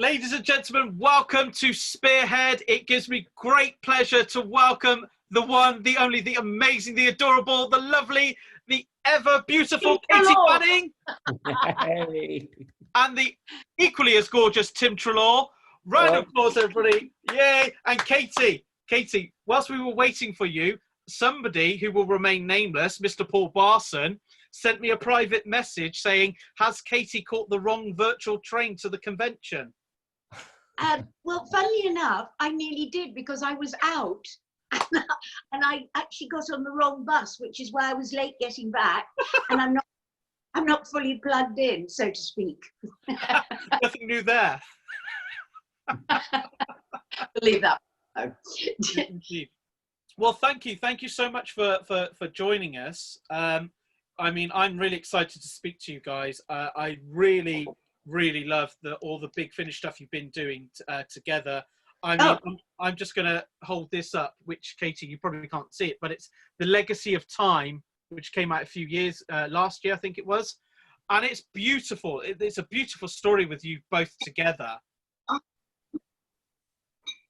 Ladies and gentlemen, welcome to Spearhead. It gives me great pleasure to welcome the one, the only, the amazing, the adorable, the lovely, the ever beautiful Katy Fanning. Hey. And the equally as gorgeous Tim Trloar. Round of applause, everybody. Yay. And Katy, whilst we were waiting for you, somebody who will remain nameless, Mr. Paul Barson, sent me a private message saying, has Katy caught the wrong virtual train to the convention? Well, funnily enough, I nearly did, because I was out and I actually got on the wrong bus, which is why I was late getting back. And I'm not fully plugged in, so to speak. Nothing new there. Believe that. Well, thank you so much for joining us. I mean, I'm really excited to speak to you guys. I really love all the Big Finish stuff you've been doing together. I mean, I'm just going to hold this up, which, Katy, you probably can't see it, but it's The Legacy of Time, which came out a few years, last year, I think it was. And it's beautiful. It's a beautiful story with you both together.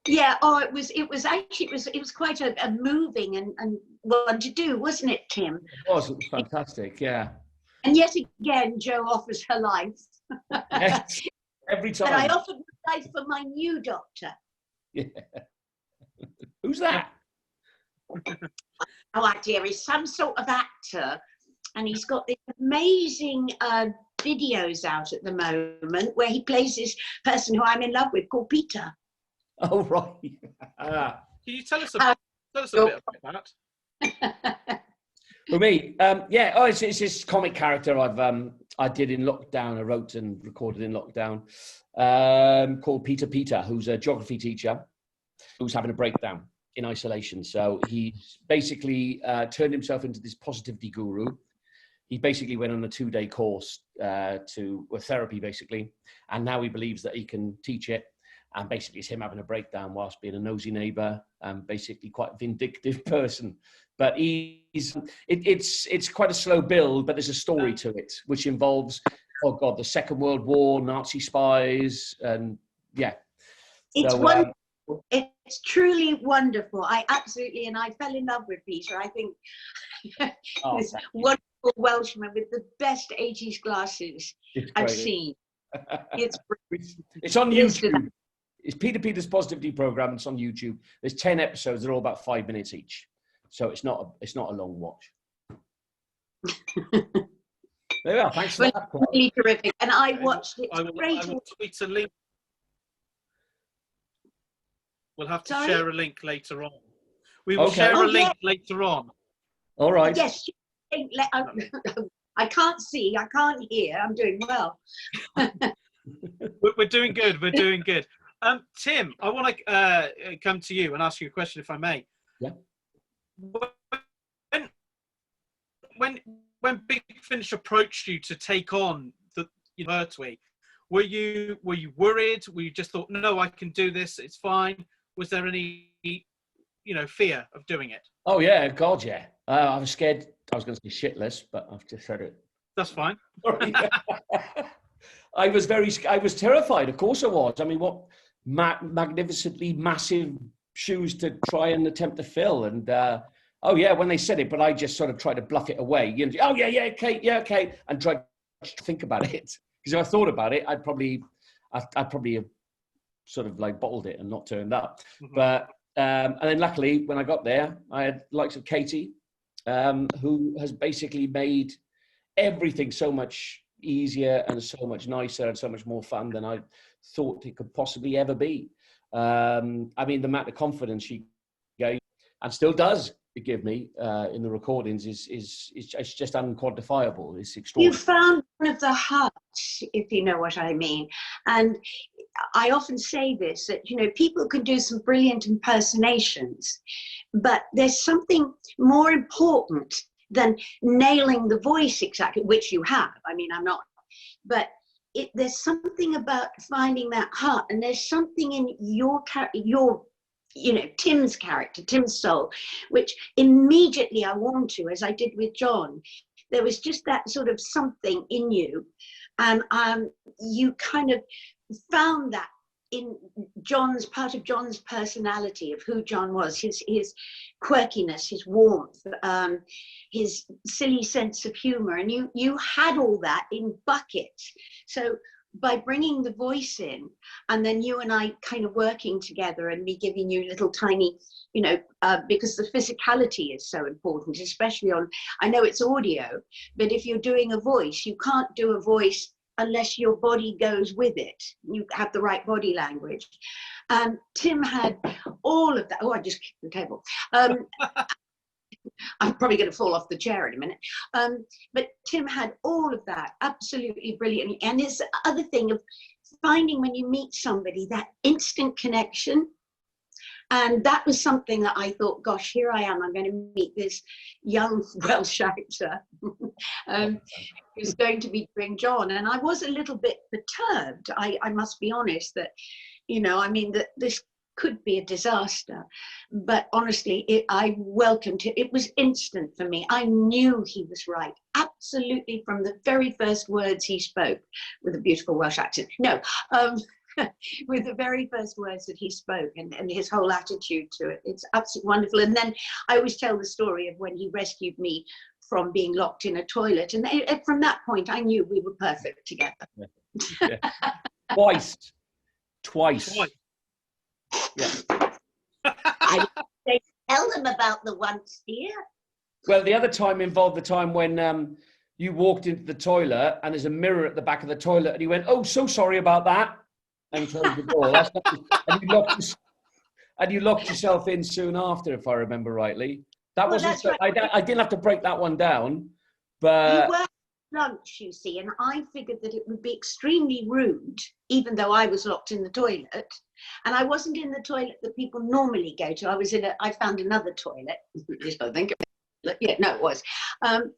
Yeah, it was quite a moving and one to do, wasn't it, Tim? It was fantastic, yeah. And yet again, Jo offers her life. Yes, every time. But I offered my life for my new doctor. Yeah. Who's that? Oh, dear, he's some sort of actor, and he's got these amazing videos out at the moment where he plays this person who I'm in love with called Peter. Oh, right. Can you tell us a bit about that? For me, it's this comic character I did in lockdown. I wrote and recorded in lockdown, called Peter, who's a geography teacher who's having a breakdown in isolation. So he's basically turned himself into this positivity guru. He basically went on a 2-day course to therapy, basically, and now he believes that he can teach it. And basically, it's him having a breakdown whilst being a nosy neighbour, basically quite a vindictive person. But it's quite a slow build, but there's a story to it, which involves, the Second World War, Nazi spies, and yeah. It's wonderful. It's truly wonderful. I fell in love with Peter. I think this wonderful Welshman with the best 80s glasses I've seen. It's on YouTube. It's Peter's Positivity Program. It's on YouTube. There's 10 episodes. They're all about 5 minutes each, so it's not a long watch. There we are. Thanks for that. Really terrific. And I watched it. I will tweet a link. We'll have to share a link later on. We will share a link later on. All right. Yes. I can't see. I can't hear. I'm doing well. We're doing good. We're doing good. Tim, I want to come to you and ask you a question, if I may. Yeah. When Big Finish approached you to take on the Pertwee, were you worried? Were you just thought, no, I can do this, it's fine? Was there any fear of doing it? Oh yeah, God, yeah. I was scared. I was going to say shitless, but I've just said it. That's fine. I was terrified. Of course I was. I mean, what magnificently massive shoes to try and attempt to fill. And when they said it, but I just sort of tried to bluff it away. Okay, and tried to think about it. Because if I thought about it, I'd probably have sort of like bottled it and not turned up. Mm-hmm. But and then luckily, when I got there, I had the likes of Katy, who has basically made everything so much easier and so much nicer and so much more fun than I thought it could possibly ever be. I mean, the amount of confidence she gave and still does give me in the recordings is just unquantifiable. It's extraordinary. You found one of the hearts, if you know what I mean. And I often say this, that people can do some brilliant impersonations, but there's something more important than nailing the voice exactly, which you have. I mean, I'm not, but there's something about finding that heart, and there's something in your Tim's character, Tim's soul, which immediately I warmed to, as I did with John. There was just that sort of something in you, and you kind of found that in part of John's personality, of who John was, his quirkiness, his warmth, his silly sense of humor, and you had all that in buckets. So by bringing the voice in, and then you and I kind of working together, and me giving you little tiny, you know, because the physicality is so important, especially on, I know it's audio, but if you're doing a voice, you can't do a voice unless your body goes with it. You have the right body language. Tim had all of that. Oh, I just kicked the table. I'm probably going to fall off the chair in a minute. But Tim had all of that, absolutely brilliant. And this other thing of finding, when you meet somebody, that instant connection. And that was something that I thought, gosh, here I am, I'm going to meet this young Welsh actor who's going to be doing John. And I was a little bit perturbed, I must be honest, that, you know, I mean, that this could be a disaster. But honestly, I welcomed it. It was instant for me. I knew he was right, absolutely, from the very first words he spoke, with a beautiful Welsh accent. No. With the very first words that he spoke, and his whole attitude to it. It's absolutely wonderful. And then I always tell the story of when he rescued me from being locked in a toilet. And from that point, I knew we were perfect together. Yeah. Twice. Yeah. I didn't tell them about the once, dear. Well, the other time involved the time when you walked into the toilet and there's a mirror at the back of the toilet and you went, "Oh, so sorry about that," and closed the door. That's not, and you locked yourself in soon after, if I remember rightly. That wasn't. So, right. I didn't have to break that one down, but you were at lunch, you see, and I figured that it would be extremely rude, even though I was locked in the toilet, and I wasn't in the toilet that people normally go to. I found another toilet. Just I think. Yeah, no, it was. And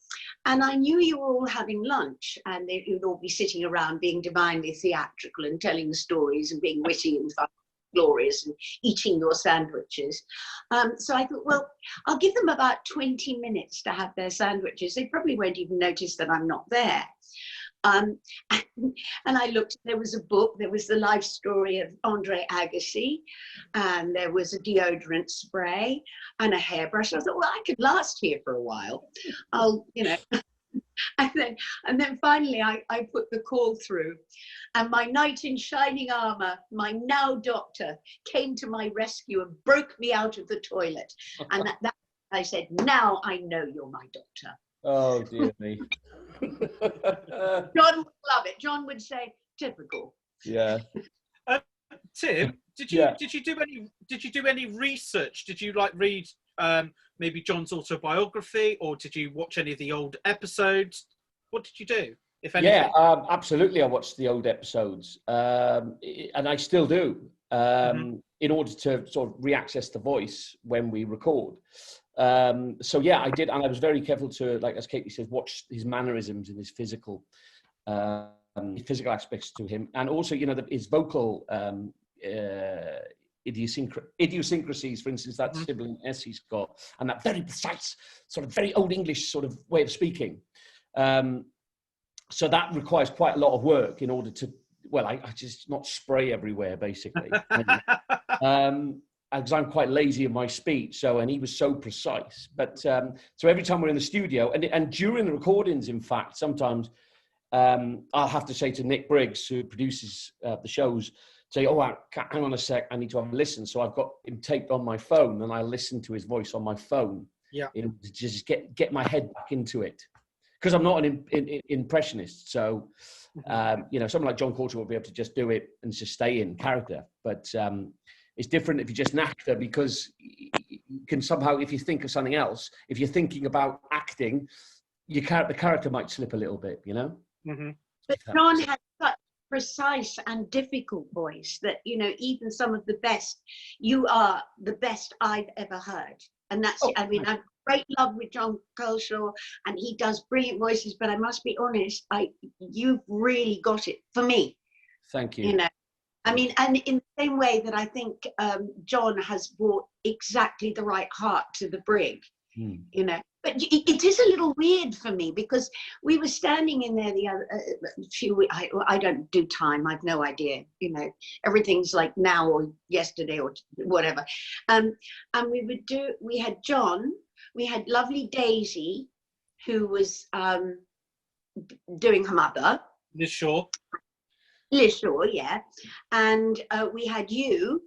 I knew you were all having lunch, and you'd all be sitting around being divinely theatrical and telling stories and being witty and fun, glorious, and eating your sandwiches. So I thought, well, I'll give them about 20 minutes to have their sandwiches. They probably won't even notice that I'm not there. And I looked, there was a book, there was the life story of Andre Agassi, and there was a deodorant spray and a hairbrush. I thought, well, I could last here for a while. I'll, you know, and then finally I put the call through, and my knight in shining armor, my now doctor, came to my rescue and broke me out of the toilet. And that I said, now I know you're my doctor. Oh, dear me. John would love it. John would say, typical. Yeah. Tim, did you do any research? Did you read maybe John's autobiography, or did you watch any of the old episodes? What did you do, if anything? Yeah, absolutely. I watched the old episodes, and I still do, in order to sort of re-access the voice when we record. So yeah, I did, and I was very careful to, like as Katy says, watch his mannerisms and his physical aspects to him, and also, you know, his vocal idiosyncrasies. For instance, that sibling S he's got, and that very precise, sort of very old English sort of way of speaking. So that requires quite a lot of work in order to, well, I just not spray everywhere, basically. Because I'm quite lazy in my speech, and he was so precise. But so every time we're in the studio, and during the recordings, in fact, sometimes I'll have to say to Nick Briggs, who produces the shows, say, "Oh, hang on a sec, I need to have a listen." So I've got him taped on my phone, and I listen to his voice on my phone, in order to just get my head back into it. Because I'm not an impressionist, so you know, someone like John Coulter will be able to just do it and just stay in character. But it's different if you're just an actor, because you can somehow, if you think of something else, if you're thinking about acting, the character might slip a little bit, you know? Mm-hmm. But John had such precise and difficult voice that, you know, even some of the best, you are the best I've ever heard. And that's it. I mean, I'm great love with John Culshaw, and he does brilliant voices, but I must be honest, you've really got it for me. Thank you. You know, I mean, and in the same way that I think John has brought exactly the right heart to the brig, you know, But it is a little weird for me because we were standing in there the other I don't do time. I've no idea. You know, everything's like now or yesterday or whatever. And we had John, we had lovely Daisy, who was doing her mother. Liz Shaw. Liz Shaw, yeah. And we had you.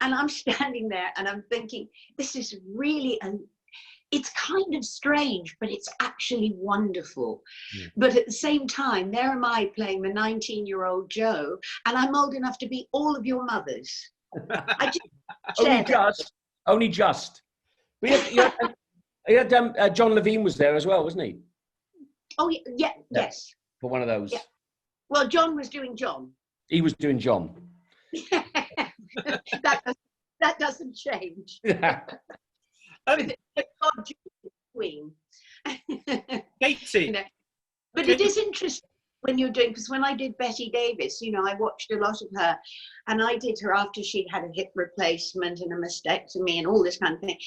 And I'm standing there and I'm thinking, this is really it's kind of strange, but it's actually wonderful. Yeah. But at the same time, there am I playing the 19-year-old Jo, and I'm old enough to be all of your mothers. I just only just. We had John Levine was there as well, wasn't he? Oh, yeah, yes. For one of those. Yeah. Well, John was doing John. He was doing John. that doesn't change. Queen. Katy. You know? But it is interesting when you're doing, because when I did Betty Davis, you know, I watched a lot of her, and I did her after she'd had a hip replacement and a mastectomy and all this kind of thing.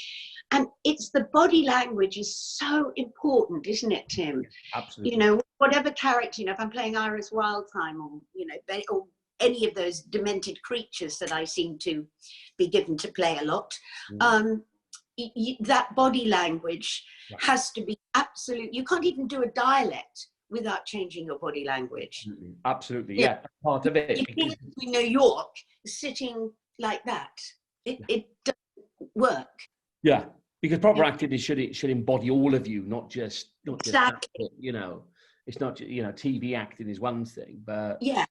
And it's the body language is so important, isn't it, Tim? Absolutely. You know, whatever character, you know, if I'm playing Iris Wildtime or, you know, or any of those demented creatures that I seem to be given to play a lot, that body language has to be absolute. You can't even do a dialect without changing your body language. Absolutely, yeah. Part of it. In New York, sitting like that, it doesn't work. Yeah, because proper acting should embody all of you, not just exactly. Acting, you know, it's not, you know, TV acting is one thing, but yeah,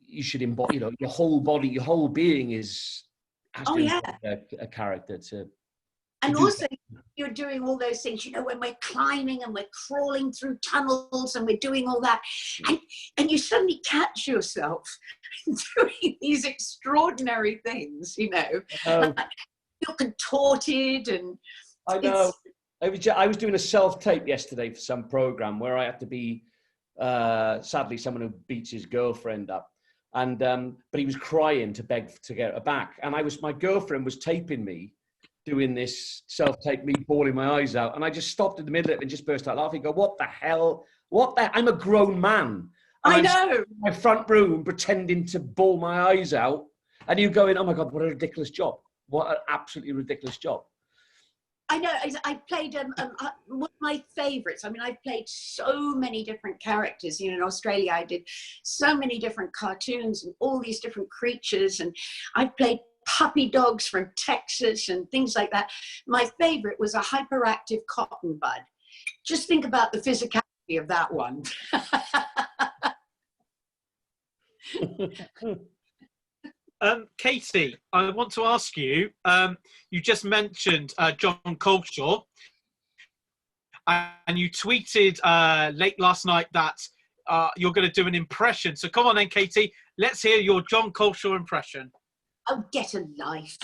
you should embody, you know, your whole body, your whole being has to be a character to. And also, you're doing all those things, you know, when we're climbing and we're crawling through tunnels and we're doing all that, and you suddenly catch yourself doing these extraordinary things, you know. You're contorted and. I know. I was doing a self-tape yesterday for some program where I had to be, sadly, someone who beats his girlfriend up. And but he was crying to beg to get her back. And my girlfriend was taping me, doing this self-tape, me bawling my eyes out, and I just stopped in the middle of it and just burst out laughing. Go, what the hell? I'm a grown man. I know. In my front room pretending to bawl my eyes out, and you going, oh my God, what a ridiculous job! What an absolutely ridiculous job. I know. I played one of my favourites. I mean, I've played so many different characters. You know, in Australia, I did so many different cartoons and all these different creatures, and I've played puppy dogs from Texas and things like that. My favourite was a hyperactive cotton bud. Just think about the physicality of that one. Katy, I want to ask you, you just mentioned John Coleshaw, and you tweeted late last night that you're going to do an impression. So come on then, Katy, let's hear your John Coleshaw impression. Oh, get a life.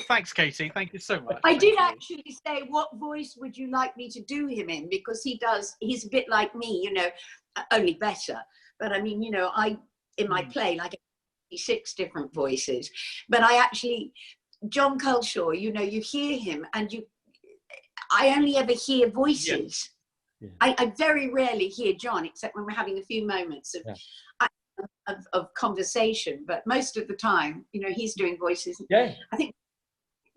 Thanks, Katy. Thank you so much. I did actually say, what voice would you like me to do him in? Because he's a bit like me, you know, only better. But I mean, you know, in my play, like 6 different voices. But John Coleshaw, you know, you hear him and I only ever hear voices. Yeah. Yeah. I very rarely hear John, except when we're having a few moments of conversation. But most of the time, you know, he's doing voices. Yeah. I think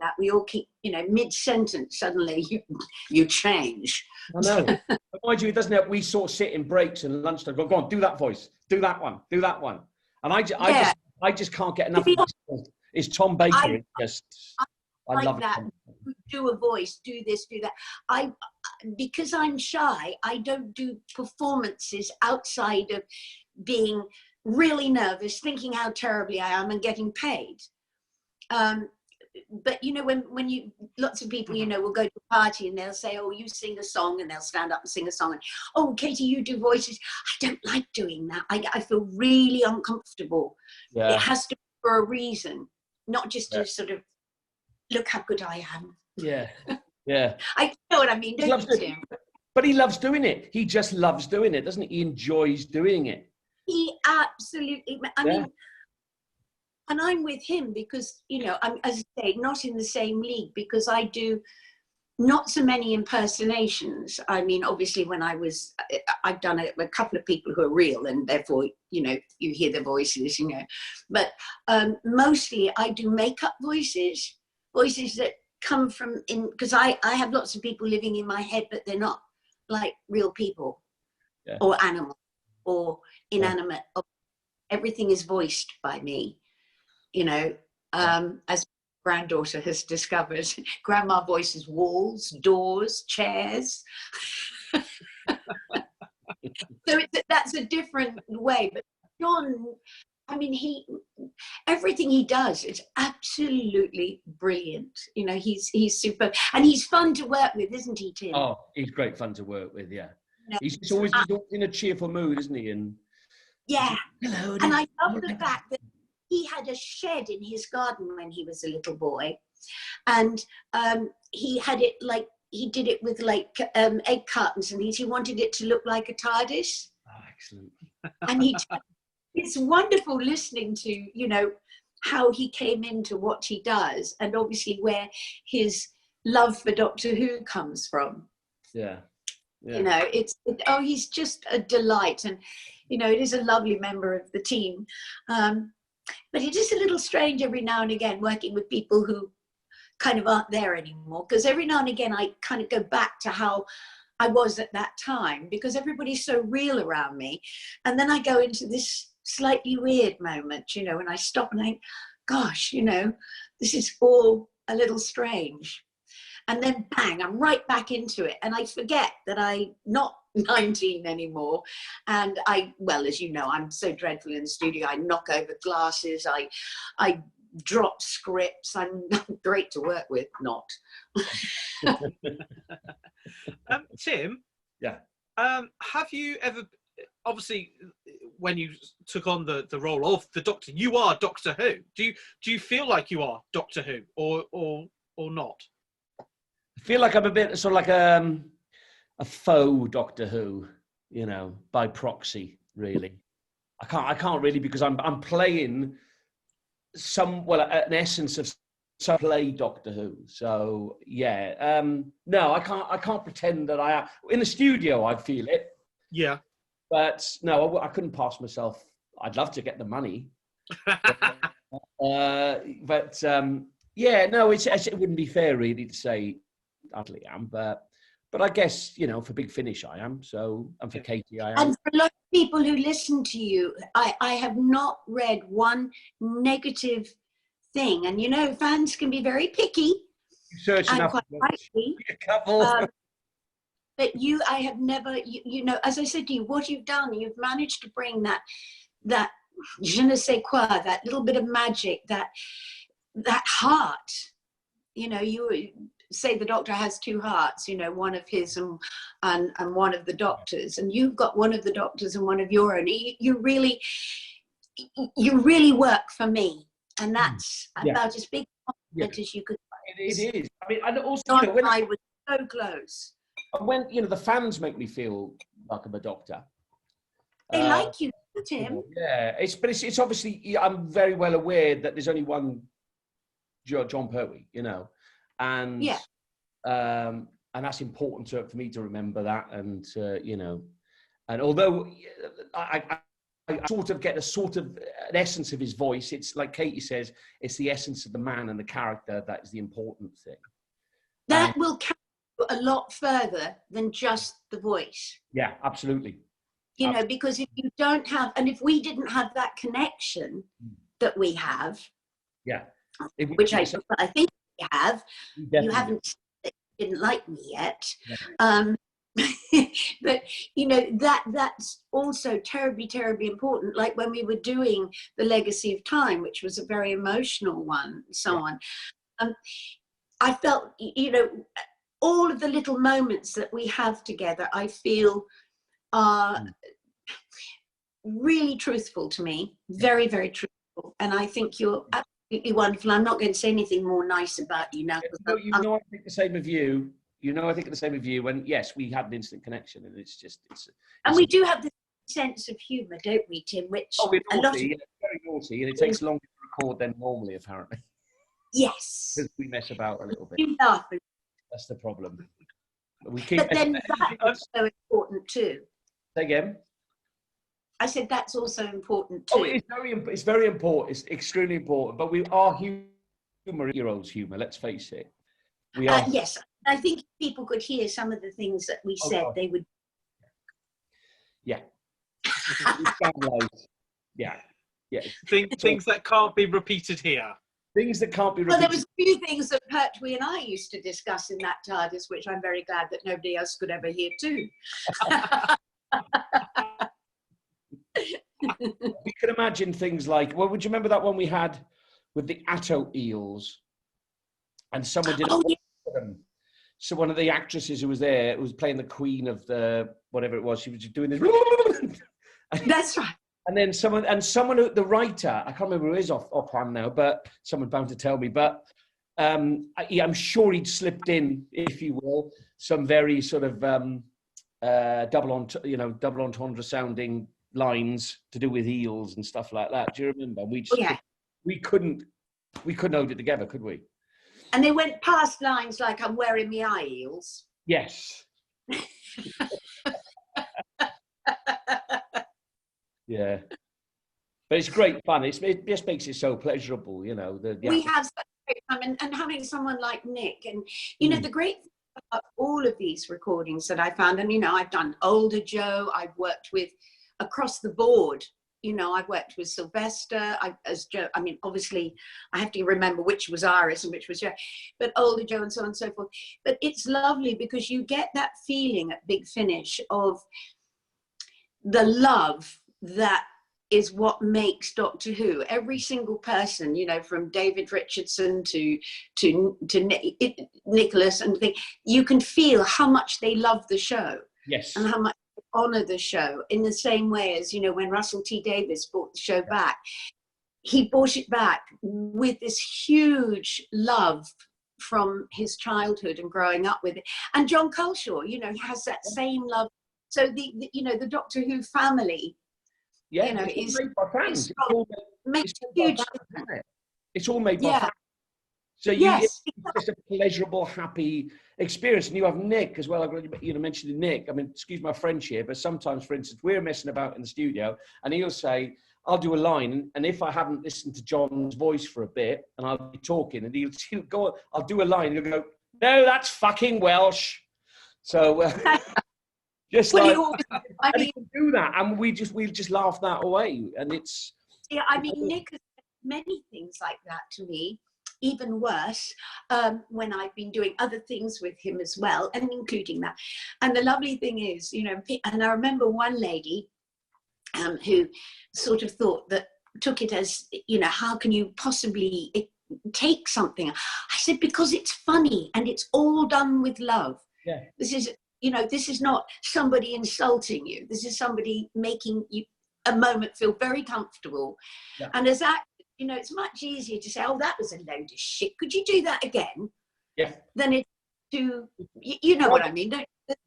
that we all keep, you know, mid-sentence, suddenly you change. I know. Mind you, it doesn't help. We sort of sit in breaks and lunchtime. Go on, do that voice, do that one, do that one. And I just can't get enough of this. It's Tom Baker. I love that. Do a voice, do this, do that. Because I'm shy, I don't do performances outside of being really nervous, thinking how terribly I am and getting paid. But you know, when lots of people, you know, will go to a party and they'll say, oh, you sing a song, and they'll stand up and sing a song, and oh, Katy, you do voices. I don't like doing that. I feel really uncomfortable. Yeah. It has to be for a reason, not just to sort of look how good I am. Yeah. Yeah. I know what I mean, don't you, Tim? But he loves doing it. He just loves doing it, doesn't he? He enjoys doing it. He absolutely, I mean, And I'm with him because, you know, I'm, as I say, not in the same league, because I do not so many impersonations. I mean, obviously when I've done a couple of people who are real, and therefore, you know, you hear their voices, you know, but mostly I do makeup voices that come from because I have lots of people living in my head, but they're not like real people, yeah. or animals or inanimate. Yeah. Everything is voiced by me, you know, as granddaughter has discovered. Grandma voices walls, doors, chairs. So that's a different way. But John, I mean, everything he does is absolutely brilliant. You know, he's super, and he's fun to work with, isn't he, Tim? Oh, he's great fun to work with. Yeah, you know, he's always in a cheerful mood, isn't he? And yeah, hello, and I love the fact that he had a shed in his garden when he was a little boy, and he had it like, he did it with like egg cartons, and he wanted it to look like a TARDIS. Oh, excellent. And it's wonderful listening to, you know, how he came into what he does, and obviously where his love for Doctor Who comes from. Yeah. You know, he's just a delight, and you know, it is a lovely member of the team. But it is a little strange every now and again working with people who kind of aren't there anymore, because every now and again I kind of go back to how I was at that time, because everybody's so real around me, and then I go into this slightly weird moment, you know, when I stop and think, gosh, you know, this is all a little strange. And then bang, I'm right back into it, and I forget that I'm not 19 anymore. And well, as you know, I'm so dreadful in the studio. I knock over glasses, I drop scripts. I'm great to work with, not. Tim? Yeah. Have you ever, obviously, when you took on the role of the Doctor, you are Doctor Who. Do you feel like you are Doctor Who, or not? I feel like I'm a bit sort of like a faux Doctor Who, you know, by proxy, really. I can't really, because I'm playing an essence of some play Doctor Who. So yeah, no, I can't pretend that I am. In the studio, I feel it. Yeah. But no, I couldn't pass myself. I'd love to get the money. But yeah, no, it wouldn't be fair really to say I actually am, but I guess, you know, for Big Finish I am, so, and for Katy I am. And for a lot of people who listen to you, I have not read one negative thing, and you know, fans can be very picky, and quite rightly. But I have never, you know, as I said to you, what you've done, you've managed to bring that je ne sais quoi, that little bit of magic, that heart. You know, you say the Doctor has two hearts, you know, one of his and one of the Doctor's, and you've got one of the Doctor's and one of your own. You really work for me, and that's about as big a compliment as you could. It is. I mean, and also, John, you know, when I was so close. When, you know, the fans make me feel like I'm a doctor. They like you, Tim. Yeah, it's obviously, I'm very well aware that there's only one John Pertwee, you know, and that's important for me to remember that, and you know, and although I sort of get an essence of his voice, it's like Katy says, it's the essence of the man and the character that is the important thing. That will carry a lot further than just the voice. Yeah, absolutely. You know, because if you don't have, and if we didn't have that connection that we have, which I think we have, you haven't said that you didn't like me yet. Yeah. But you know, that's also terribly, terribly important. Like when we were doing The Legacy of Time, which was a very emotional one, and so on. I felt, you know, all of the little moments that we have together, I feel are really truthful to me, very, very truthful. And I think you're absolutely wonderful. I'm not going to say anything more nice about you now. You know, I think the same of you. You know, I think the same of you. And yes, we had an instant connection, and it's and we do have this sense of humour, don't we, Tim? Which we're naughty, very naughty, and it takes long to record then normally, apparently. Yes. Because we mess about a little bit. You laugh. That's the problem. We keep. But then that's also important too. Say again. I said that's also important too. Oh, it's very important. It's extremely important. But we are humor, heroes humor. Let's face it. We are. Yes, I think if people could hear some of the things that we said, they would. Yeah. Yeah. Yeah. Things that can't be repeated here. Things that can't be repeated. Well, there was a few things that Pertwee and I used to discuss in that TARDIS, which I'm very glad that nobody else could ever hear too. We can imagine things like, well, would you remember that one we had with the Atto eels? And someone did them. So one of the actresses who was there, who was playing the queen of the, whatever it was, she was just doing this. That's right. And then someone, the writer, I can't remember who it is offhand now, but someone bound to tell me, but I'm sure he'd slipped in, if you will, some very sort of double entendre sounding lines to do with eels and stuff like that. Do you remember? We couldn't hold it together, could we? And they went past lines like "I'm wearing me eye eels." Yes. Yeah, but it's great fun. It just makes it so pleasurable, you know. We have such great fun, and having someone like Nick, and you know, the great thing about all of these recordings that I found, and you know, I've done older Joe, I've worked with across the board. You know, I've worked with Sylvester as Joe. I mean, obviously, I have to remember which was Iris and which was Joe, but older Joe and so on and so forth. But it's lovely because you get that feeling at Big Finish of the love that is what makes Doctor Who. Every single person, you know, from David Richardson to Nicholas, and you can feel how much they love the show. Yes. And how much they honour the show, in the same way as, you know, when Russell T Davies brought the show back, he brought it back with this huge love from his childhood and growing up with it. And John Culshaw, you know, he has that same love. So the Doctor Who family, yeah, you know, it's all made by fans. It's all made by fans. So it's just a pleasurable, happy experience. And you have Nick as well. You know, mentioning Nick. I mean, excuse my French here, but sometimes, for instance, we're messing about in the studio, and he'll say, "I'll do a line," and if I haven't listened to John's voice for a bit, and I'll be talking, and he'll go, "I'll do a line," and he'll go, "No, that's fucking Welsh." So. Just like, and he can do that, and we just laugh that away, and it's. Yeah, I mean, Nick has said many things like that to me. Even worse, when I've been doing other things with him as well, and including that. And the lovely thing is, you know, and I remember one lady who sort of took it as, you know, how can you possibly take something? I said, because it's funny and it's all done with love. Yeah. This is not somebody insulting you. This is somebody making you a moment feel very comfortable. Yeah. And as actors, you know, it's much easier to say, "Oh, that was a load of shit. Could you do that again?" Yeah. Than it to, you know what I mean? There's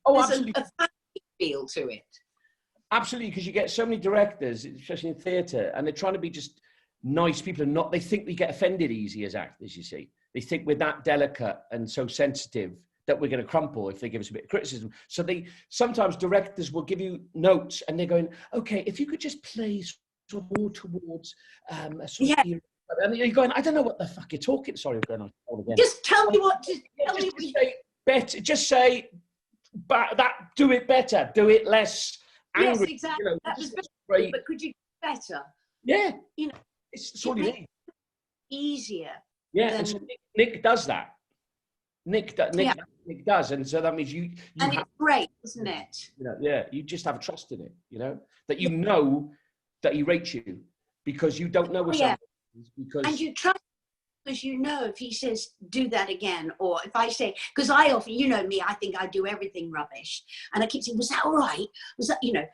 absolutely. a family feel to it. Absolutely, because you get so many directors, especially in theatre, and they're trying to be just nice people, and they think we get offended easy as actors. You see, they think we're that delicate and so sensitive that we're going to crumple if they give us a bit of criticism. So sometimes directors will give you notes, and they're going, "Okay, if you could just play sort of more towards a sort of era." And you're going, "I don't know what the fuck you're talking." Sorry, I'm going on again. Just tell me what to say better. Just say that. Do it better. Do it less angry. Yes, exactly. You know, that was great. But could you do better? Yeah. You know, it's all you need. Easier. Yeah, and so Nick does that. Nick does, and so that means you and it's great, isn't it? You know, yeah, you just have a trust in it, you know, that you know that he rates you, because you don't know what and you trust, because you know if he says do that again, or if I say, because I often, you know me, I think I do everything rubbish, and I keep saying, "Was that all right? Was that," you know,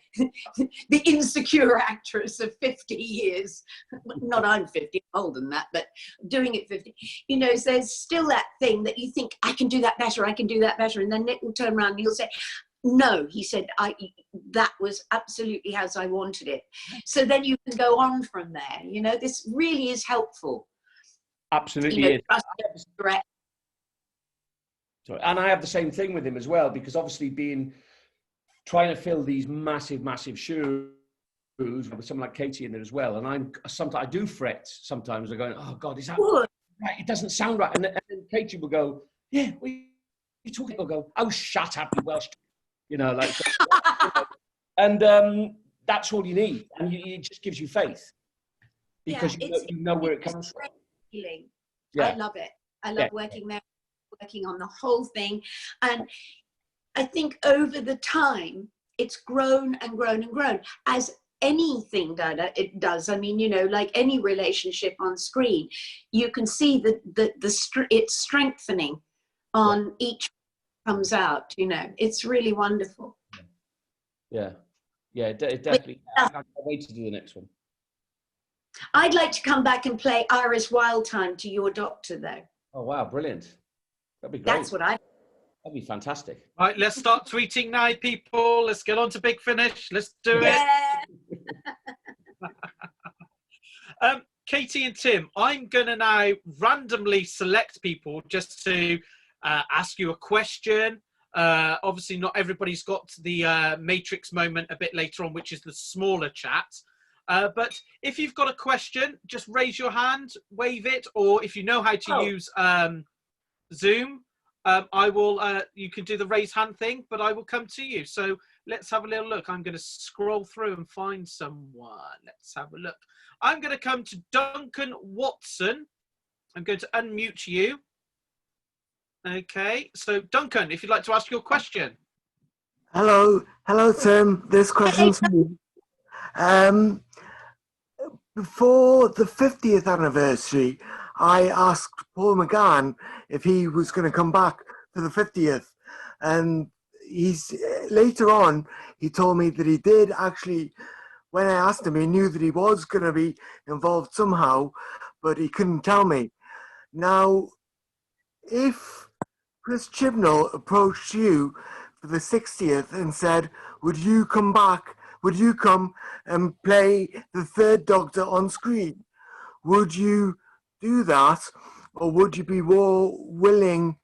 the insecure actress of 50 years, not I'm 50, I'm older than that, but doing it 50, you know, there's still that thing that you think, "I can do that better, I can do that better," and then Nick will turn around and he'll say, no, he said, that was absolutely as I wanted it. So then you can go on from there. You know, this really is helpful. Absolutely, you know, is. Sorry. And I have the same thing with him as well, because obviously trying to fill these massive shoes with someone like Katy in there as well. And sometimes I do fret sometimes. I'm going, oh God, is that right? It doesn't sound right. And then Katy will go, yeah, what are you talking about? Go, oh, shut up, you Welsh. You know, like, and that's all you need. And it just gives you faith, because you know where it comes from. Feeling. Yeah. I love it. I love working there, working on the whole thing. And I think over the time, it's grown and grown and grown, as anything it does. I mean, you know, like any relationship on screen, you can see it's strengthening on each comes out. You know, it's really wonderful. Yeah, it definitely. I can't wait to do the next one. I'd like to come back and play Iris Wildtime to your doctor, though. Oh wow, brilliant! That'd be great. That's what that'd be fantastic. Right, let's start tweeting now, people. Let's get on to Big Finish. Let's do it. Katy and Tim, I'm going to now randomly select people just to ask you a question. Obviously, not everybody's got the Matrix moment a bit later on, which is the smaller chat. But if you've got a question, just raise your hand, wave it, or if you know how to use Zoom, you can do the raise hand thing, but I will come to you. So let's have a little look. I'm going to scroll through and find someone. Let's have a look. I'm going to come to Duncan Watson. I'm going to unmute you. Okay, so Duncan, if you'd like to ask your question. Hello, Tim. This question's for you. Before the 50th anniversary, I asked Paul McGann if he was going to come back for the 50th, and later on he told me that he did actually. When I asked him, he knew that he was going to be involved somehow, but he couldn't tell me. Now, if Chris Chibnall approached you for the 60th and said, would you come back? Would you come and play the third Doctor on screen? Would you do that? Or would you be more willing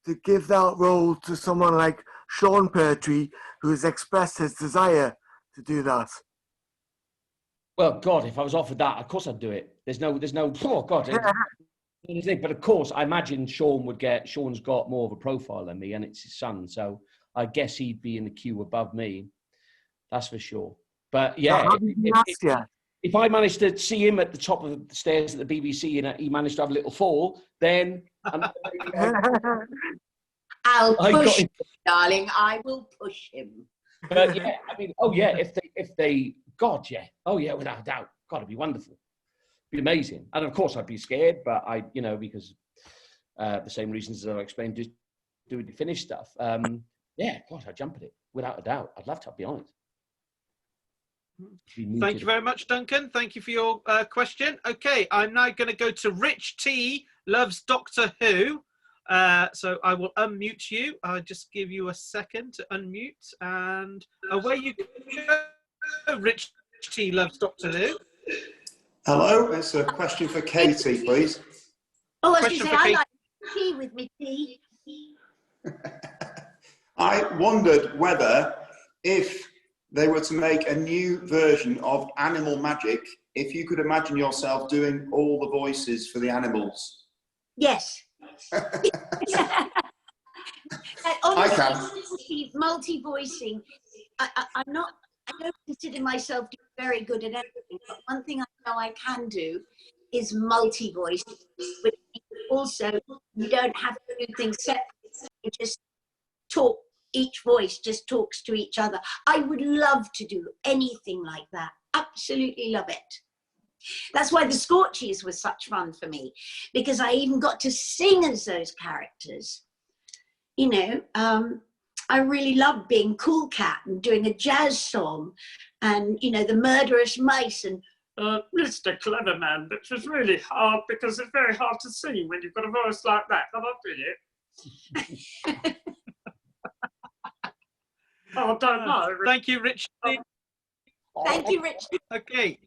to give that role to someone like Sean Pertwee, who has expressed his desire to do that? Well, God, if I was offered that, of course I'd do it. There's no, oh God. But of course, I imagine Sean's got more of a profile than me, and it's his son. So I guess he'd be in the queue above me. That's for sure. But yeah, if I managed to see him at the top of the stairs at the BBC and he managed to have a little fall, then I'll push him, darling. I will push him. But yeah, I mean, if they, God, yeah, without a doubt, God, it'd be wonderful, it'd be amazing. And of course, I'd be scared, but because the same reasons that I explained, just doing the finished stuff. Yeah, God, I'd jump at it without a doubt. I'd love to, I'll be honest. Thank you very much, Duncan. Thank you for your question. Okay, I'm now going to go to Rich T. Loves Doctor Who. So I will unmute you. I'll just give you a second to unmute, and away you go. Rich T. Loves Doctor Who. Hello, it's a question for Katy, please. Oh, I was going to say, I like tea with me, tea. I wondered whether, if they were to make a new version of Animal Magic, if you could imagine yourself doing all the voices for the animals. Yes. I can. Multi-voicing. I don't consider myself very good at everything, but one thing I know I can do is multi-voice, which also you don't have to do things separately. You just talk, each voice just talks to each other. I would love to do anything like that. Absolutely love it. That's why the Scorchies was such fun for me, because I even got to sing as those characters. You know, I really loved being Cool Cat and doing a jazz song, and, you know, the Murderous Mice and Mr. Cleverman, which was really hard because it's very hard to sing when you've got a voice like that. Can I do it? I don't know. Thank you, Richard. Thank you, Richard. Okay.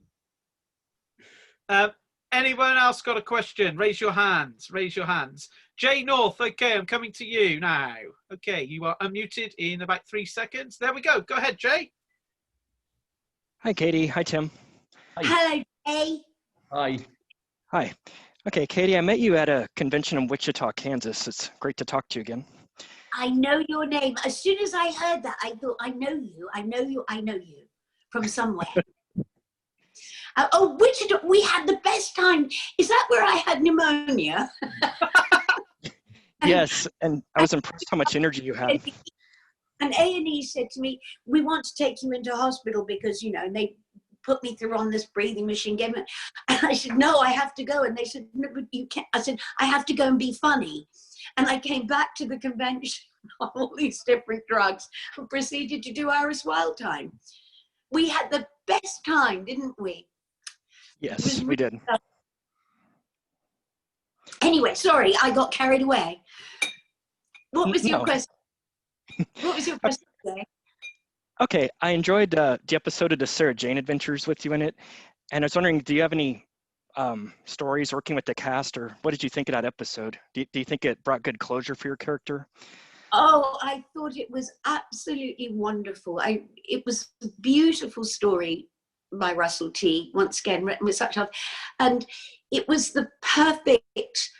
Anyone else got a question? Raise your hands. Raise your hands. Jay North. Okay, I'm coming to you now. Okay, you are unmuted in about 3 seconds. There we go. Go ahead, Jay. Hi, Katy. Hi, Tim. Hi. Hello, Jay. Hi. Hi. Okay, Katy, I met you at a convention in Wichita, Kansas. It's great to talk to you again. I know your name. As soon as I heard that, I thought, I know you, I know you, I know you from somewhere. Oh, Wichita, we had the best time. Is that where I had pneumonia? Yes, and I was impressed how much energy you have. And A&E said to me, we want to take you into hospital because, you know, and they put me through on this breathing machine. And I said, no, I have to go. And they said, no, but you can't. I said, I have to go and be funny. And I came back to the convention on all these different drugs and proceeded to do Iris Wild Time. We had the best time, didn't we? Yes, we did. Anyway, sorry, I got carried away. What was your question? What was your question today? Okay, I enjoyed the episode of the Sarah Jane Adventures with you in it. And I was wondering, do you have any stories working with the cast, or what did you think of that episode? Do you think it brought good closure for your character? Oh, I thought it was absolutely wonderful. It was a beautiful story by Russell T. Once again, written with such love. And it was the perfect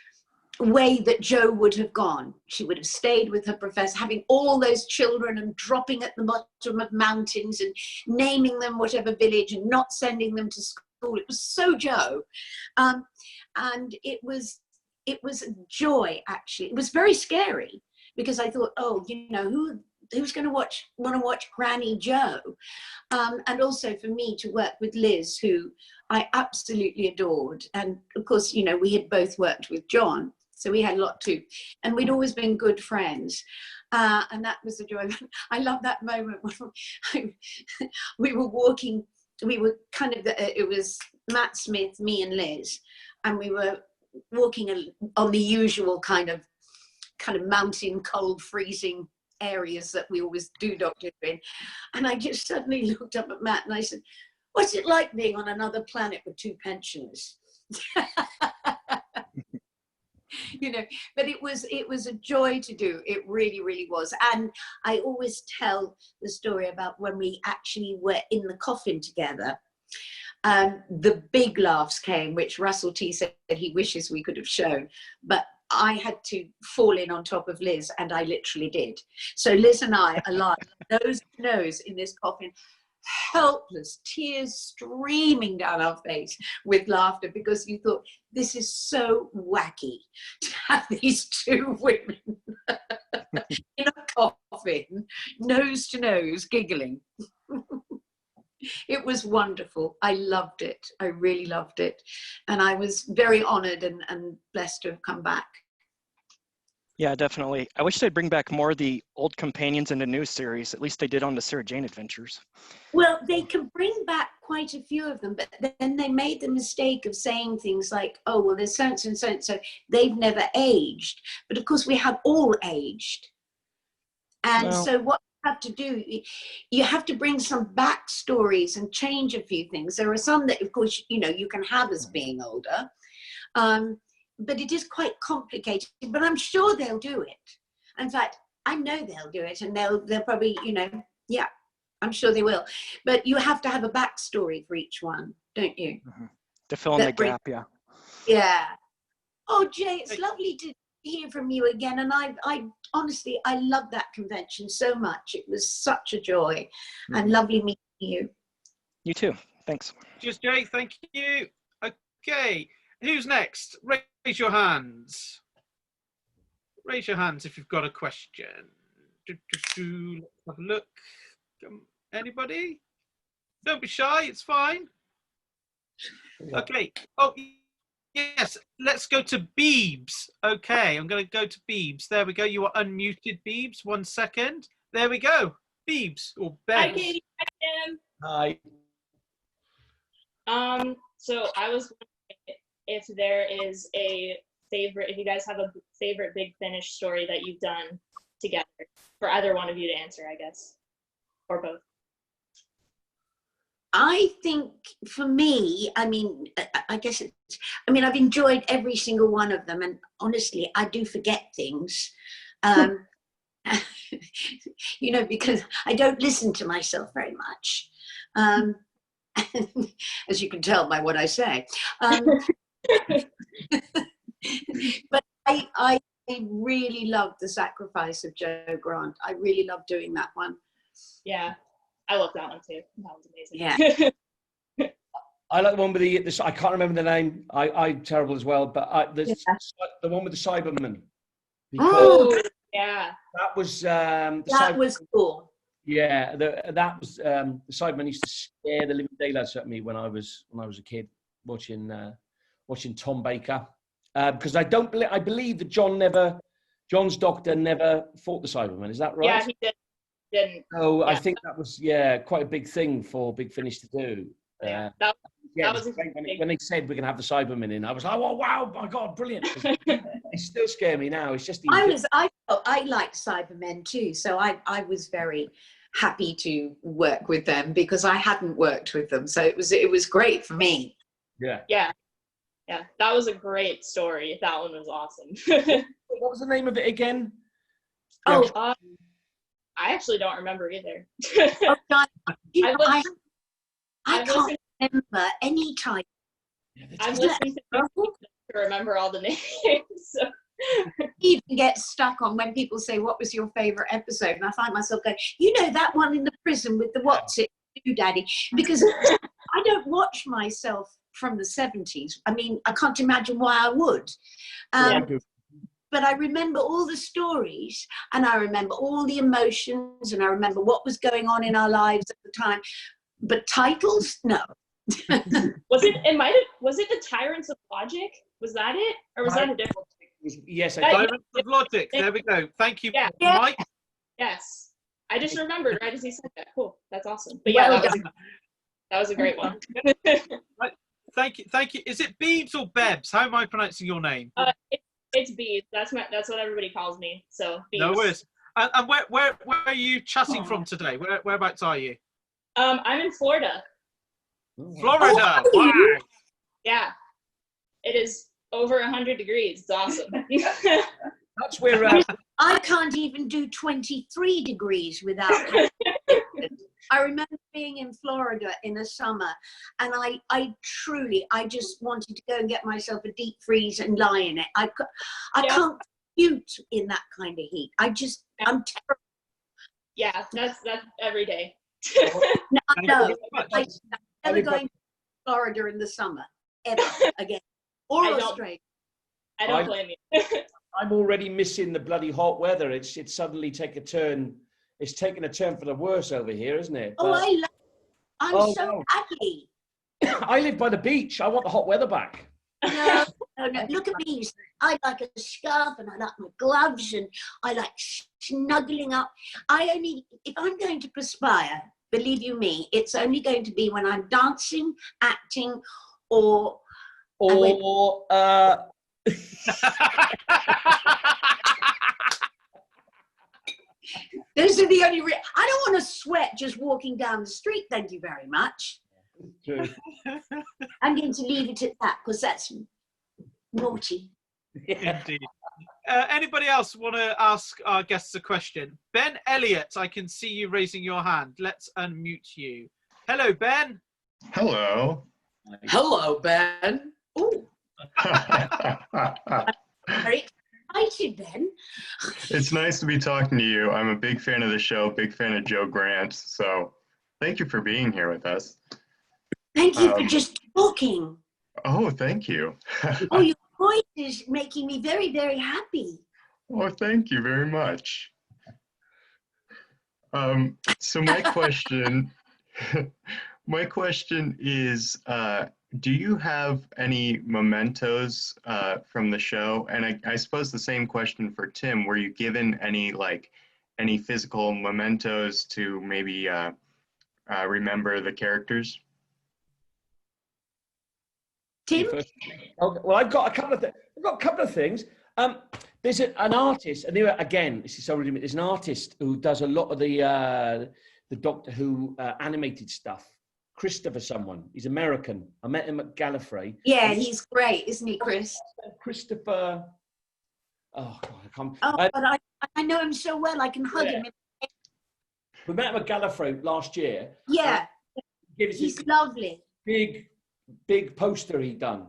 way that Jo would have gone. She would have stayed with her professor, having all those children and dropping at the bottom of mountains and naming them whatever village and not sending them to school. It was so Jo. And it was a joy, actually. It was very scary because I thought, oh, you know, who's going to want to watch Granny Jo? And also for me to work with Liz, who I absolutely adored. And of course, you know, we had both worked with John, so we had a lot too. And we'd always been good friends. And that was a joy. I love that moment when we were walking, we were kind of, it was Matt Smith, me and Liz, and we were walking on the usual kind of mountain, cold, freezing areas that we always do doctor in. And I just suddenly looked up at Matt and I said, what's it like being on another planet with two pensioners? You know, but it was a joy to do. It really, really was. And I always tell the story about when we actually were in the coffin together. The big laughs came, which Russell T said he wishes we could have shown, but I had to fall in on top of Liz, and I literally did. So Liz and I are lying nose to nose in this coffin, helpless, tears streaming down our face with laughter, because you thought, this is so wacky to have these two women in a coffin, nose to nose, giggling. It was wonderful. I loved it. I really loved it. And I was very honored and blessed to have come back. Yeah, definitely. I wish they'd bring back more of the old companions in the new series. At least they did on the Sarah Jane Adventures. Well, they can bring back quite a few of them, but then they made the mistake of saying things like, oh, well, there's so-and-so and so-and-so. They've never aged. But of course, we have all aged. And so what you have to do, you have to bring some backstories and change a few things. There are some that, of course, you know, you can have as being older. But it is quite complicated, but I'm sure they'll do it. In fact, I know they'll do it, and they'll probably, you know, yeah, I'm sure they will. But you have to have a backstory for each one, don't you? Mm-hmm. To fill in the gap, yeah. Yeah. Oh, Jay, it's lovely to hear from you again. And I honestly, I love that convention so much. It was such a joy and lovely meeting you. You too. Thanks. Cheers, Jay. Thank you. Okay. Who's next? Raise your hands. Raise your hands if you've got a question. Let's have a look. Anybody? Don't be shy. It's fine. Okay. Oh, yes. Let's go to Beebs. Okay. I'm going to go to Beebs. There we go. You are unmuted, Beebs. 1 second. There we go. Beebs or Bebs. Hi, Katy. Hi, Tim. Hi. So I was wondering if there is a favorite, if you guys have a favorite Big Finish story that you've done together, for either one of you to answer, I guess. or both? I think for me, I mean, I guess it's, I mean, I've enjoyed every single one of them. And honestly, I do forget things. You know, because I don't listen to myself very much. As you can tell by what I say. But I really loved The Sacrifice of Joe Grant. I really loved doing that one. Yeah, I loved that one too. That was amazing. Yeah. I like the one with the I can't remember the name. I'm terrible as well, but the one with the Cyberman. Oh, yeah. That was that was cool. Yeah, that was the Cyberman used to scare the living daylights out of me when I was a kid watching Tom Baker, because I believe that John's doctor never fought the Cyberman. Is that right? Yeah, he didn't. Oh, yeah. I think that was quite a big thing for Big Finish to do. Yeah, that was when they said we're gonna have the Cyberman in, I was like, oh wow, my God, brilliant! They still scare me now. It's just I liked Cybermen too, so I was very happy to work with them because I hadn't worked with them, so it was great for me. Yeah. That was a great story. That one was awesome. What was the name of it again? Oh, I actually don't remember either. I can't remember any type. I'm listening to remember all the names. So. You even get stuck on when people say, what was your favorite episode? And I find myself going, you know, that one in the prison with the what's it do, Daddy? Because I don't watch myself from the 70s. I mean, I can't imagine why I would. But I remember all the stories, and I remember all the emotions, and I remember what was going on in our lives at the time. But titles, no. Was it the Tyrants of Logic? Was that it? Or was that a different? Yes, Tyrants of Logic. There we go. Thank you, yeah. Mike. Yes. I just remembered right as he said that. Cool. That's awesome. But yeah, that was a great one. Right. Thank you. Is it Beebs or Bebs? How am I pronouncing your name? It's Beebs. That's what everybody calls me. So Beebs. No worries. And where are you chatting from today? Whereabouts are you? I'm in Florida. Florida. Wow. Yeah. It is over 100 degrees. It's awesome. That's where I can't even do 23 degrees without. I remember being in Florida in the summer, and I just wanted to go and get myself a deep freeze and lie in it. I can't compute in that kind of heat. I'm terrible. Yeah, that's every day. No, I'm never going to Florida in the summer ever again, or Australia. I don't blame you. I'm already missing the bloody hot weather. It's suddenly taken a turn. It's taken a turn for the worse over here, isn't it? But, I'm so happy. I live by the beach. I want the hot weather back. No. Look at me. I like a scarf, and I like my gloves, and I like snuggling up. If I'm going to perspire, believe you me, it's only going to be when I'm dancing, acting, or those are the only I don't want to sweat just walking down the street, thank you very much. True. I'm going to leave it at that because that's naughty. Indeed. Anybody else want to ask our guests a question? Ben Elliott, I can see you raising your hand. Let's unmute you. Hello, Ben. Hello. Hello, Ben. Oh. Very excited, Ben. It's nice to be talking to you. I'm a big fan of the show, big fan of Joe Grant. So thank you for being here with us. Thank you for just talking. Oh, thank you. Oh, your voice is making me very, very happy. Oh, thank you very much. So my question is, do you have any mementos from the show? And I suppose the same question for Tim. Were you given any physical mementos to maybe remember the characters? Tim? Okay, well, I've got a couple of things. There's an artist, and again, this is so rudimentary. There's an artist who does a lot of the the Doctor Who animated stuff. Christopher someone. He's American. I met him at Gallifrey. Yeah, he's great, isn't he, Chris? Christopher. Oh, God, I can't. Oh, but I know him so well. I can hug him. We met him at Gallifrey last year. Yeah, He's lovely. Big poster he'd done.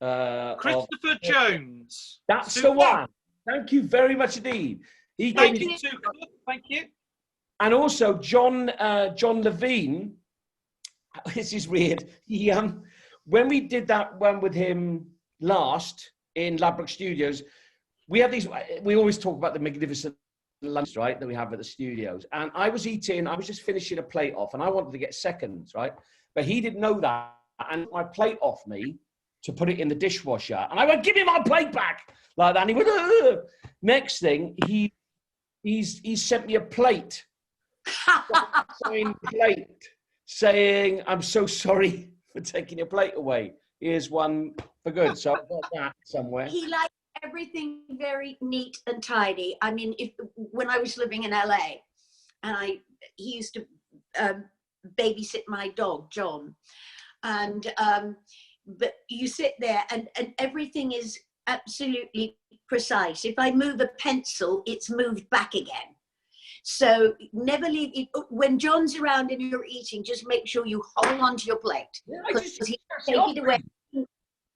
Christopher Jones. That's the one. Thank you very much indeed. Thank you. Thank you. And also John Levine. This is weird. He when we did that one with him last in Ladbroke Studios, we have these. We always talk about the magnificent lunch, right, that we have at the studios. And I was just finishing a plate off, and I wanted to get seconds, right? But he didn't know that, and my plate off me to put it in the dishwasher. And I went, "Give me my plate back!" Like that. And he went, "Ugh." Next thing, he sent me a plate, signed plate, saying, "I'm so sorry for taking your plate away. Here's one for good." So I've got that somewhere. He liked everything very neat and tidy. I mean, when I was living in LA, and he used to babysit my dog John, and but you sit there and everything is absolutely precise. If I move a pencil, it's moved back again. So never leave it. When John's around and you're eating, just make sure you hold on to your plate. Yeah, he'll take it away.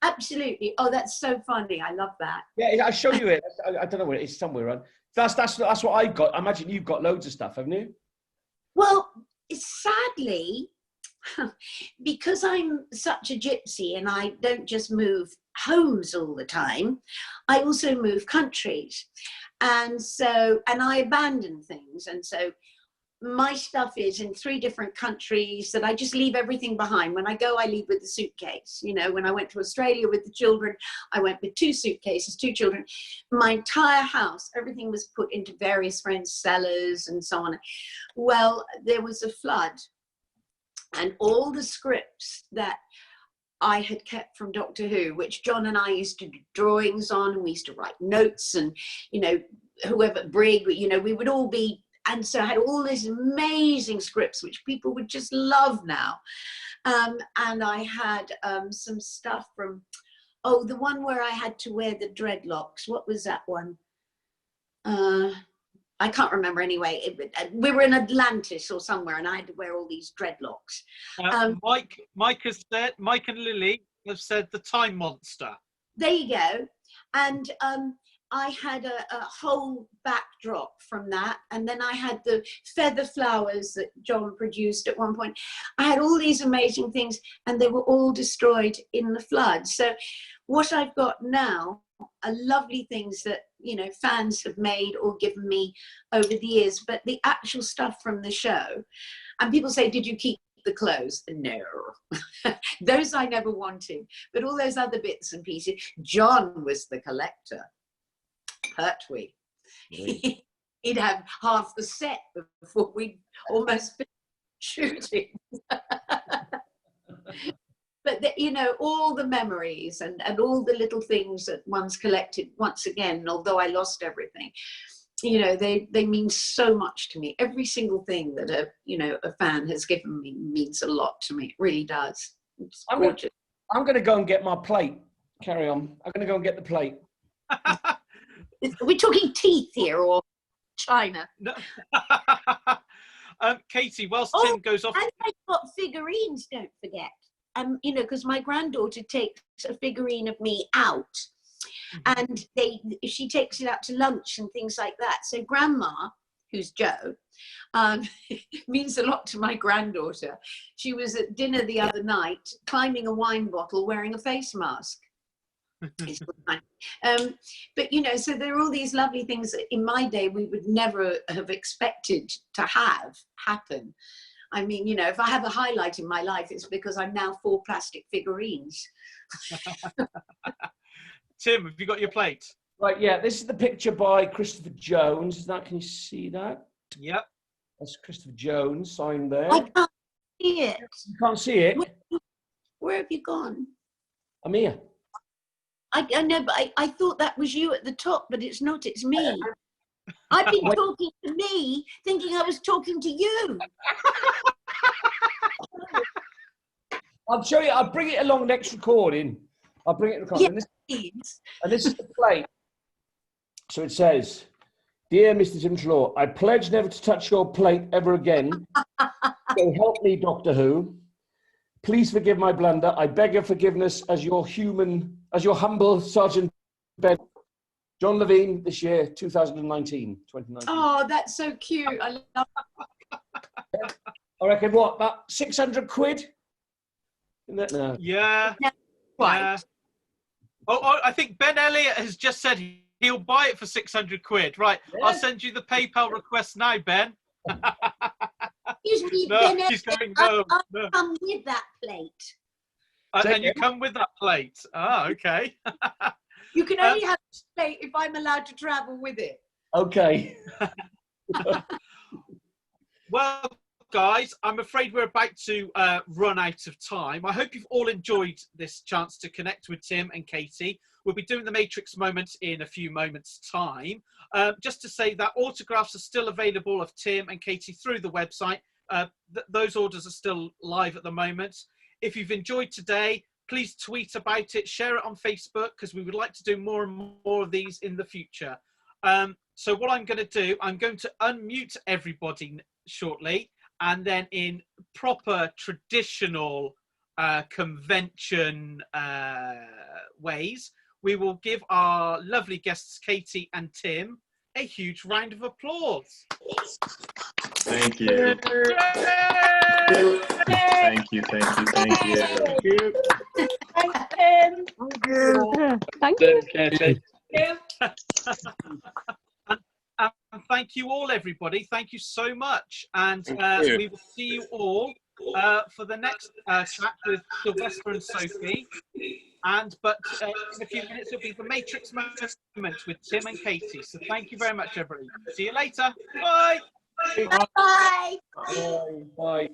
Absolutely. Oh, that's so funny. I love that. Yeah, I'll show you it. I don't know where it is, somewhere on. That's what I've got. I imagine you've got loads of stuff, haven't you? Well, sadly, because I'm such a gypsy and I don't just move homes all the time, I also move countries. And I abandon things. And so my stuff is in 3 different countries that I just leave everything behind. When I go, I leave with a suitcase. You know, when I went to Australia with the children, I went with 2 suitcases, 2 children. My entire house, everything was put into various friends' cellars and so on. Well, there was a flood, and all the scripts that I had kept from Doctor Who, which John and I used to do drawings on, and we used to write notes, and, you know, whoever, Brig, you know, we would all be, and so I had all these amazing scripts, which people would just love now. And I had some stuff from, the one where I had to wear the dreadlocks. What was that one? I can't remember anyway. We were in Atlantis or somewhere, and I had to wear all these dreadlocks. Mike and Lily have said the Time Monster. There you go. And I had a whole backdrop from that. And then I had the feather flowers that John produced at one point. I had all these amazing things, and they were all destroyed in the flood. So what I've got now are lovely things that, you know, fans have made or given me over the years, but the actual stuff from the show. And people say, did you keep the clothes? No. Those I never wanted. But all those other bits and pieces, John was the collector. Pertwee. Really? He'd have half the set before we'd almost finished shooting. But, you know, all the memories and all the little things that one's collected once again, although I lost everything, you know, they mean so much to me. Every single thing that a fan has given me means a lot to me. It really does. It's gorgeous. I'm going to go and get my plate. Carry on. I'm going to go and get the plate. Are we talking teeth here or China? No. Katy, whilst Tim goes off. And I've got figurines, don't forget. You know, because my granddaughter takes a figurine of me out, and she takes it out to lunch and things like that. So Grandma, who's Jo, means a lot to my granddaughter. She was at dinner the other night, climbing a wine bottle, wearing a face mask. But, you know, so there are all these lovely things that in my day we would never have expected to have happen. I mean, you know, if I have a highlight in my life, it's because I'm now 4 plastic figurines. Tim, have you got your plate? Right, yeah, this is the picture by Christopher Jones. Is that, can you see that? Yep. That's Christopher Jones, signed there. I can't see it. You can't see it? Where have you gone? I'm here. I know, but I thought that was you at the top, but it's not, it's me. I've been talking to me, thinking I was talking to you. I'll show you. I'll bring it along next recording. I'll bring it recording. And this is the plate. So it says, "Dear Mr. Tim Trloar, I pledge never to touch your plate ever again. So help me, Doctor Who. Please forgive my blunder. I beg your forgiveness as your humble Sergeant Ben. John Levine, this year, 2019. Oh, that's so cute. I love it. I reckon, what, about 600 quid? No. Yeah. Right. Oh, I think Ben Elliott has just said he'll buy it for 600 quid. Right, yeah. I'll send you the PayPal request now, Ben. Excuse me, no, Ben he's going, no, no. Come with that plate. And you come with that plate. Ah, okay. You can only have this plate if I'm allowed to travel with it. Okay. Well, guys, I'm afraid we're about to run out of time. I hope you've all enjoyed this chance to connect with Tim and Katy. We'll be doing the Matrix moment in a few moments' time. Just to say that autographs are still available of Tim and Katy through the website. Those orders are still live at the moment. If you've enjoyed today, please tweet about it, share it on Facebook, because we would like to do more and more of these in the future. So what I'm going to do, I'm going to unmute everybody shortly, and then in proper traditional convention ways, we will give our lovely guests, Katy and Tim, a huge round of applause. Thank you. Thank you, thank you, thank you. Thank you. Thanks, Tim. Thank you. Thank you. Thank you. And thank you all, everybody. Thank you so much. And we will see you all for the next chat with Sylvester and Sophie. But in a few minutes, it'll be the Matrix moment with Tim and Katy. So thank you very much, everybody. See you later. Bye. Bye. Bye. Bye.